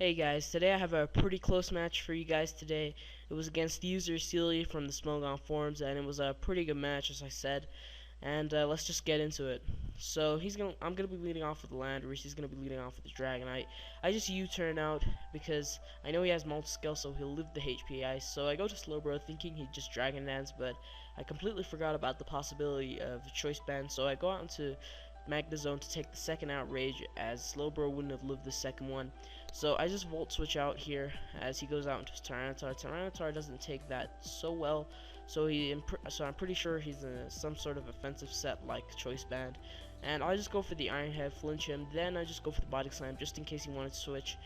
Hey guys, today I have a pretty close match for you guys today. It was against user Ciele from the Smogon forums, and it was a pretty good match, as I said. And let's just get into it. So I'm gonna be leading off with the Landers. He's gonna be leading off with the Dragonite. I just U-turn out because I know he has multi-skill, so he'll live the HP ice. So I go to Slowbro thinking he'd just Dragon Dance, but I completely forgot about the possibility of Choice Band. So I go out into Magnezone to take the second outrage, as Slowbro wouldn't have lived the second one. So I just Volt Switch out here as he goes out into his Tyranitar. Tyranitar doesn't take that so well, so I'm pretty sure he's in some sort of offensive set like Choice Band. And I just go for the Iron Head, flinch him, then I just go for the Body Slam just in case he wanted to switch.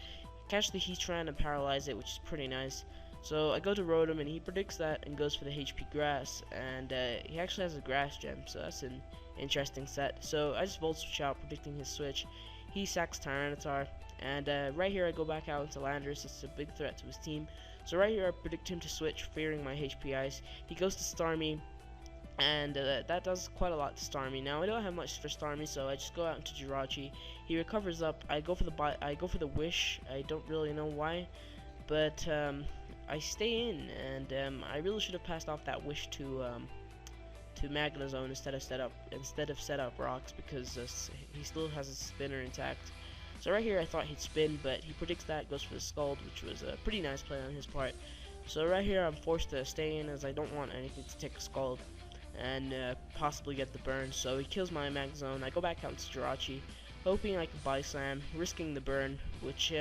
Catch the Heatran and paralyze it, which is pretty nice. So I go to Rotom and he predicts that and goes for the HP Grass, and he actually has a Grass Gem, so that's an interesting set. So I just Volt Switch out, predicting his switch. He sacks Tyranitar, and right here I go back out into Landers. It's a big threat to his team. So right here I predict him to switch, fearing my HP Ice. He goes to Starmie, and that does quite a lot to Starmie. Now I don't have much for Starmie, so I just go out into Jirachi. He recovers up. I go for the Wish. I don't really know why, but I stay in, and I really should have passed off that Wish to Magnezone instead of set up rocks, because he still has his spinner intact. So right here I thought he'd spin, but he predicts that, goes for the Scald, which was a pretty nice play on his part. So right here I'm forced to stay in, as I don't want anything to take a Scald and possibly get the burn. So he kills my Magnezone. I go back out to Jirachi, hoping I can Body Slam, risking the burn, which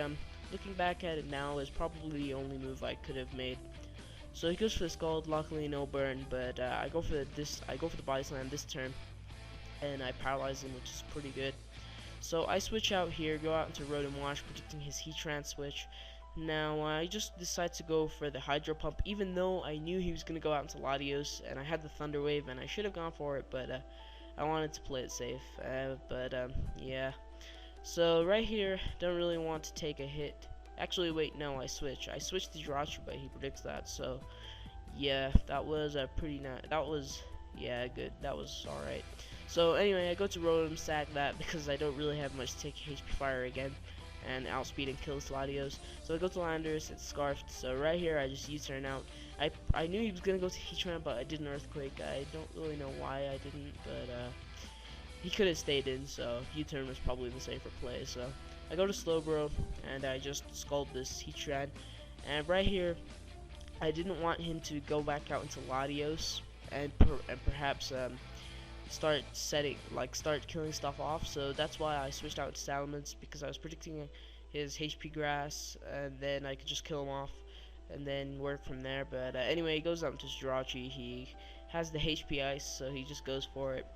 looking back at it now is probably the only move I could have made. So he goes for the Scald, luckily no burn, but I go for the Body Slam this turn, and I paralyze him, which is pretty good. So I switch out here, go out into Rotom Wash, predicting his Heatran switch. Now I just decide to go for the Hydro Pump, even though I knew he was going to go out into Latios, and I had the Thunder Wave, and I should have gone for it, but I wanted to play it safe. Yeah. So right here, don't really want to take a hit. Actually, wait, no, I switch. I switched to Jirachi, but he predicts that. So yeah, that was a pretty nice. Yeah, good. That was all right. So anyway, I go to Rotom, sack that because I don't really have much to take HP Fire again, and outspeed and kill Latios. So I go to Landers, it's Scarfed. So right here I just U-turn out. I knew he was gonna go to Heatran, but I did an Earthquake. I don't really know why I didn't, but he could have stayed in, so U-turn was probably the safer play. So I go to Slowbro and I just Scald this Heatran, and right here I didn't want him to go back out into Latios and perhaps start killing stuff off. So that's why I switched out to Salamence, because I was predicting his HP Grass, and then I could just kill him off and then work from there. But anyway, he goes out into Jirachi. He has the HP Ice, so he just goes for it.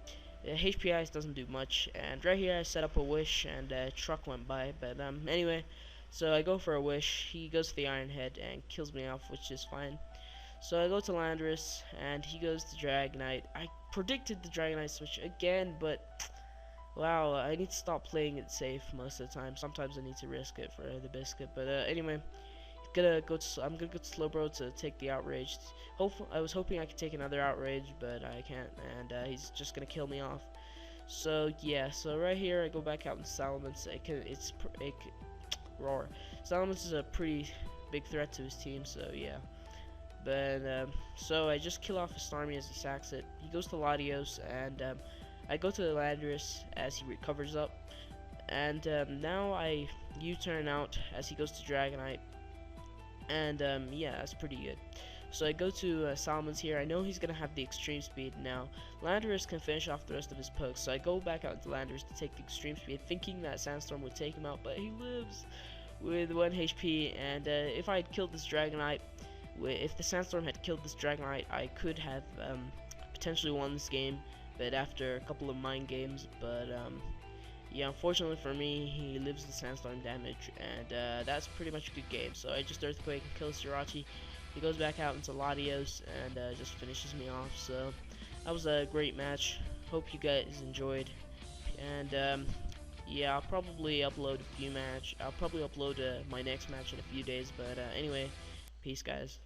HP Ice doesn't do much, and right here I set up a Wish, and Truck went by. But anyway, so I go for a Wish. He goes for the Iron Head and kills me off, which is fine. So I go to Landorus, and he goes to Dragonite. I predicted the Dragonite switch again, but wow, I need to stop playing it safe most of the time. Sometimes I need to risk it for the biscuit. But anyway, I'm gonna go to Slowbro to take the outrage. I was hoping I could take another outrage, but I can't, and he's just gonna kill me off. So yeah, so right here I go back out in Salamence. Roar. Salamence is a pretty big threat to his team, so yeah. But so I just kill off his Starmie as he sacks it. He goes to Latios, and I go to the Landorus as he recovers up, and now I U-turn out as he goes to Dragonite, and yeah, that's pretty good. So I go to Salamence here. I know he's gonna have the extreme speed now. Landorus can finish off the rest of his pokes, so I go back out into Landorus to take the extreme speed, thinking that Sandstorm would take him out, but he lives with 1 HP. And if I had killed this Dragonite, if the Sandstorm had killed this Dragonite, I could have potentially won this game, but after a couple of mind games. But yeah, unfortunately for me, he lives the Sandstorm damage, and that's pretty much a good game. So I just Earthquake and kills Jirachi. He goes back out into Latios and just finishes me off. So that was a great match. Hope you guys enjoyed, and yeah, I'll probably upload my next match in a few days. But anyway, peace, guys.